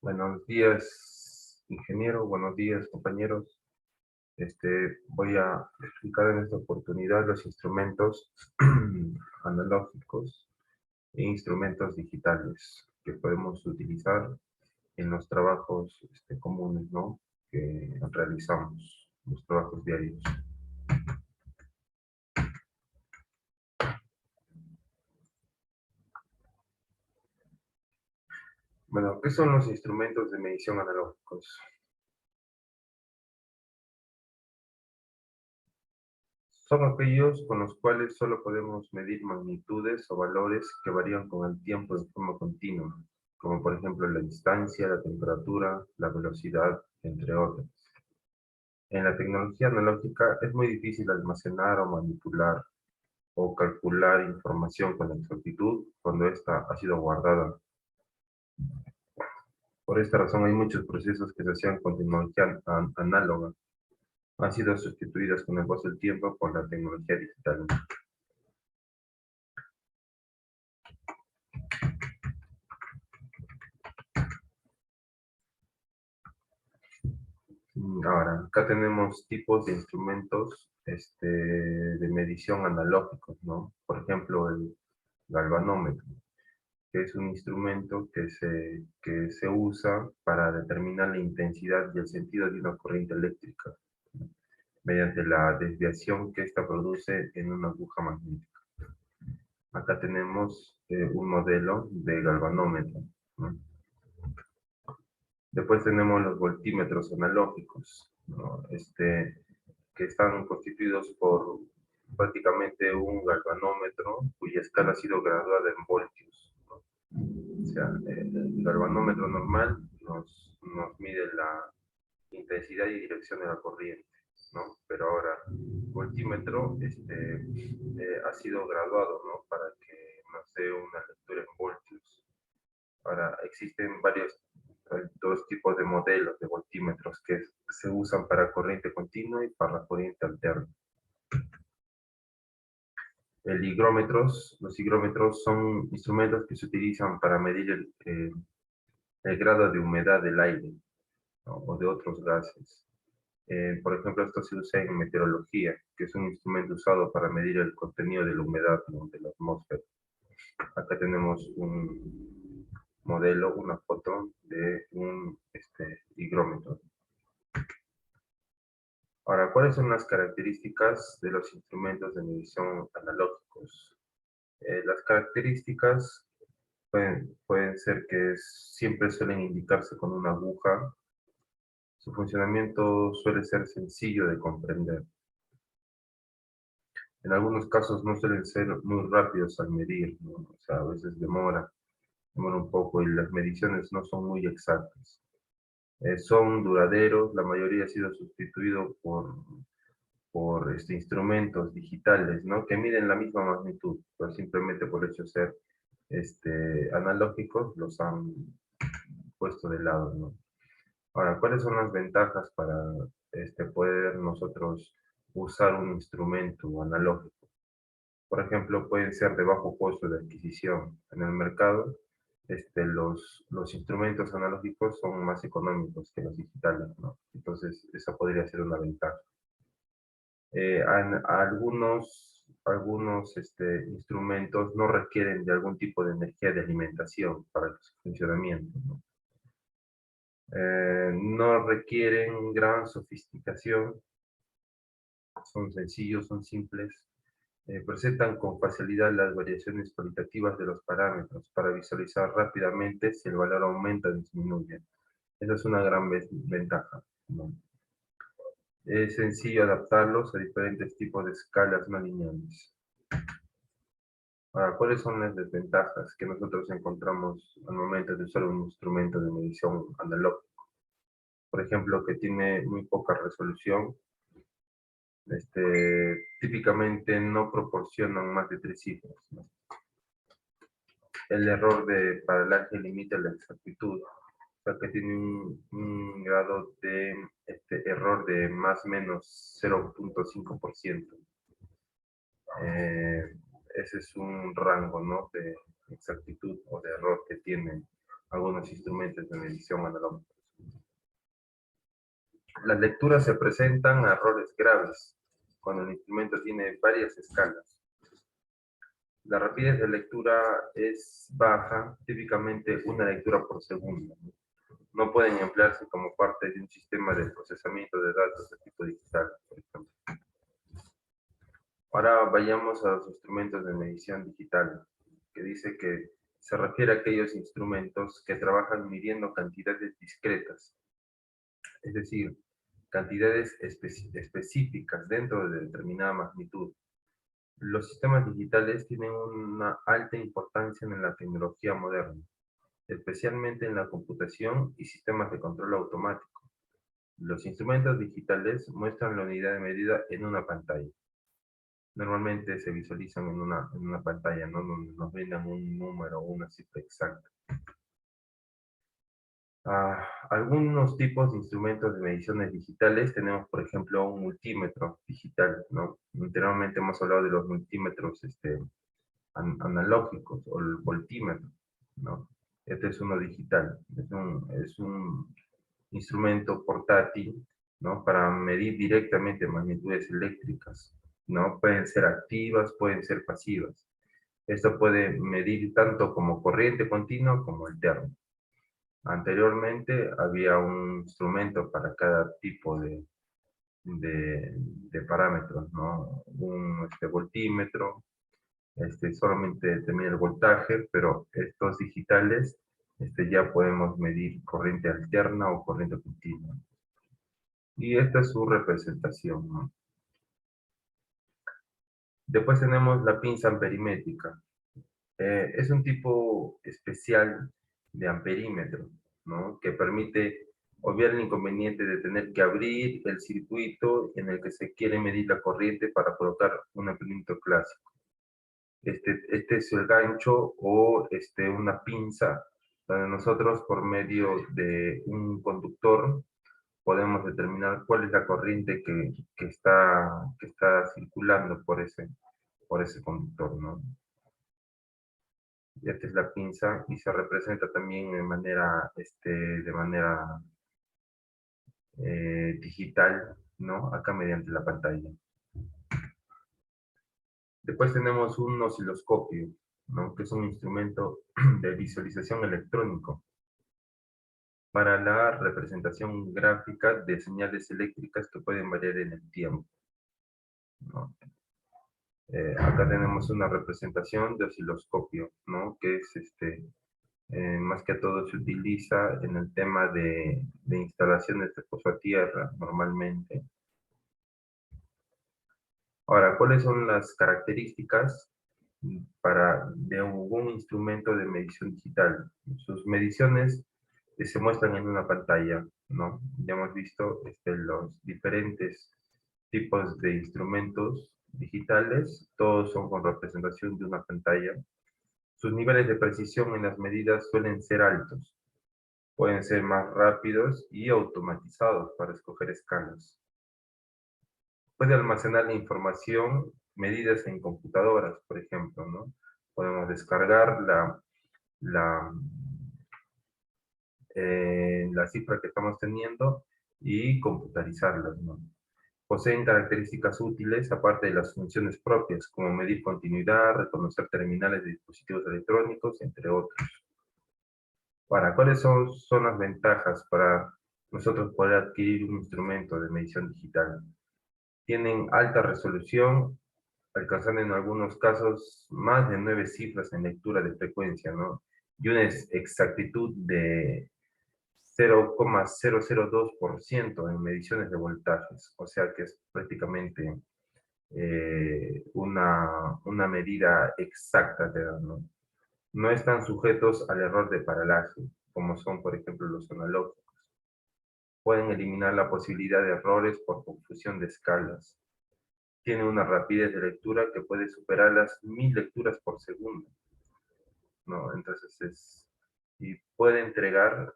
Buenos días, ingeniero. Buenos días, compañeros. Voy a explicar en esta oportunidad los instrumentos analógicos e instrumentos digitales que podemos utilizar en los trabajos comunes, ¿no? Que realizamos, los trabajos diarios. Bueno, ¿qué son los instrumentos de medición analógicos? Son aquellos con los cuales solo podemos medir magnitudes o valores que varían con el tiempo de forma continua, como por ejemplo la distancia, la temperatura, la velocidad, entre otros. En la tecnología analógica es muy difícil almacenar o manipular o calcular información con exactitud cuando ésta ha sido guardada. Por esta razón hay muchos procesos que se hacían con tecnología análoga, han sido sustituidas con el paso del tiempo por la tecnología digital. Ahora, acá tenemos tipos de instrumentos de medición analógicos, ¿no? Por ejemplo, el galvanómetro, que es un instrumento que se usa para determinar la intensidad y el sentido de una corriente eléctrica, ¿no? Mediante la desviación que ésta produce en una aguja magnética. Acá tenemos un modelo de galvanómetro, ¿no? Después tenemos los voltímetros analógicos, ¿no? Que están constituidos por prácticamente un galvanómetro cuya escala ha sido graduada en voltios, ¿no? O sea, el galvanómetro normal nos mide la intensidad y dirección de la corriente, ¿no? Pero ahora, el voltímetro ha sido graduado, ¿no? Para que nos dé una lectura en voltios. Ahora, existen dos tipos de modelos de voltímetros que se usan para corriente continua y para corriente alterna. Los higrómetros son instrumentos que se utilizan para medir el grado de humedad del aire, ¿no? O de otros gases. Por ejemplo, esto se usa en meteorología, que es un instrumento usado para medir el contenido de la humedad, ¿no? De la atmósfera. Acá tenemos un modelo, una foto de un higrómetro. Ahora, ¿cuáles son las características de los instrumentos de medición analógicos? Las características pueden ser que siempre suelen indicarse con una aguja. Su funcionamiento suele ser sencillo de comprender. En algunos casos no suelen ser muy rápidos al medir, ¿no? O sea, a veces demora un poco y las mediciones no son muy exactas. Son duraderos, la mayoría ha sido sustituido por instrumentos digitales, ¿no? Que miden la misma magnitud, pero simplemente por el hecho de ser analógicos los han puesto de lado, ¿no? Ahora, ¿cuáles son las ventajas para poder nosotros usar un instrumento analógico? Por ejemplo, pueden ser de bajo costo de adquisición. En el mercado, los instrumentos analógicos son más económicos que los digitales, ¿no? Entonces, esa podría ser una ventaja. Algunos instrumentos no requieren de algún tipo de energía de alimentación para su funcionamiento, ¿no? No requieren gran sofisticación, son sencillos, son simples, presentan con facilidad las variaciones cualitativas de los parámetros para visualizar rápidamente si el valor aumenta o disminuye. Esa es una gran ventaja, ¿no? Es sencillo adaptarlos a diferentes tipos de escalas no lineales. Ahora, ¿cuáles son las desventajas que nosotros encontramos al momento de usar un instrumento de medición analógico? Por ejemplo, que tiene muy poca resolución, típicamente no proporcionan más de 3 cifras, ¿no? El error de paralaje limita la exactitud, o sea que tiene un grado de error de más o menos 0.5%. Ese es un rango, ¿no? De exactitud o de error que tiene algunos instrumentos de medición analógicos. Las lecturas se presentan a errores graves cuando el instrumento tiene varias escalas. La rapidez de lectura es baja, típicamente una lectura por segundo. No pueden emplearse como parte de un sistema de procesamiento de datos de tipo digital, por ejemplo. Ahora vayamos a los instrumentos de medición digital, que dice que se refiere a aquellos instrumentos que trabajan midiendo cantidades discretas, es decir, cantidades específicas dentro de determinada magnitud. Los sistemas digitales tienen una alta importancia en la tecnología moderna, especialmente en la computación y sistemas de control automático. Los instrumentos digitales muestran la unidad de medida en una pantalla. Normalmente se visualizan en una pantalla, ¿no? Donde nos brindan un número o una cifra exacta. Algunos tipos de instrumentos de mediciones digitales tenemos, por ejemplo, un multímetro digital, ¿no? Anteriormente hemos hablado de los multímetros analógicos o el voltímetro, ¿no? Este es uno digital, es un instrumento portátil, ¿no? Para medir directamente magnitudes eléctricas, ¿no? Pueden ser activas, pueden ser pasivas. Esto puede medir tanto como corriente continua como alterna. Anteriormente había un instrumento para cada tipo de parámetros, ¿no? Un voltímetro, solamente determina el voltaje, pero estos digitales ya podemos medir corriente alterna o corriente continua. Y esta es su representación, ¿no? Después tenemos la pinza amperimétrica. Es un tipo especial de amperímetro, ¿no? Que permite obviar el inconveniente de tener que abrir el circuito en el que se quiere medir la corriente para colocar un amperímetro clásico. Este es el gancho o una pinza donde nosotros por medio de un conductor podemos determinar cuál es la corriente que está circulando por ese conductor, ¿no? Y esta es la pinza y se representa también de manera digital, ¿no? Acá mediante la pantalla. Después tenemos un osciloscopio, ¿no? Que es un instrumento de visualización electrónico para la representación gráfica de señales eléctricas que pueden variar en el tiempo, ¿no? Acá tenemos una representación de osciloscopio, ¿no? Que es más que todo se utiliza en el tema de instalaciones de pozo a tierra, normalmente. Ahora, ¿cuáles son las características de un instrumento de medición digital? Sus mediciones se muestran en una pantalla, ¿no? Ya hemos visto los diferentes tipos de instrumentos digitales, todos son con representación de una pantalla. Sus niveles de precisión en las medidas suelen ser altos, pueden ser más rápidos y automatizados para escoger escalas. Puede almacenar la información medidas en computadoras, por ejemplo, ¿no? Podemos descargar la cifra que estamos teniendo y computarizarlas, ¿no? Poseen características útiles, aparte de las funciones propias, como medir continuidad, reconocer terminales de dispositivos electrónicos, entre otros. Ahora, ¿cuáles son las ventajas para nosotros poder adquirir un instrumento de medición digital? Tienen alta resolución, alcanzando en algunos casos más de 9 cifras en lectura de frecuencia, ¿no? Y una exactitud de 0,002% en mediciones de voltajes, o sea que es prácticamente una medida exacta, ¿no? No están sujetos al error de paralaje, como son, por ejemplo, los analógicos. Pueden eliminar la posibilidad de errores por confusión de escalas. Tiene una rapidez de lectura que puede superar las 1000 lecturas por segundo, ¿no? Entonces y puede entregar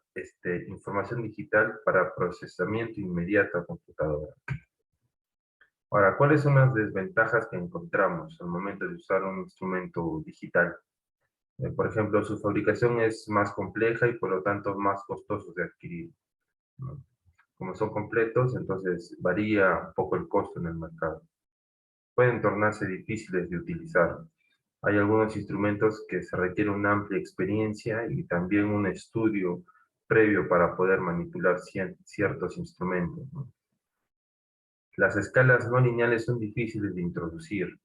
información digital para procesamiento inmediato a computadora. Ahora, ¿cuáles son las desventajas que encontramos al momento de usar un instrumento digital? Por ejemplo, su fabricación es más compleja y por lo tanto más costoso de adquirir, ¿no? Como son completos, entonces varía un poco el costo en el mercado. Pueden tornarse difíciles de utilizar. Hay algunos instrumentos que se requiere una amplia experiencia y también un estudio previo para poder manipular ciertos instrumentos, ¿no? Las escalas no lineales son difíciles de introducir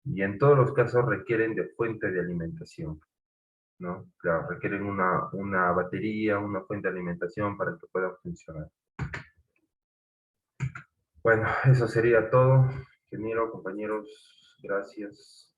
y en todos los casos requieren de fuente de alimentación, ¿no? Claro, requieren una batería, una fuente de alimentación para que puedan funcionar. Bueno, eso sería todo. Ingeniero, compañeros, gracias.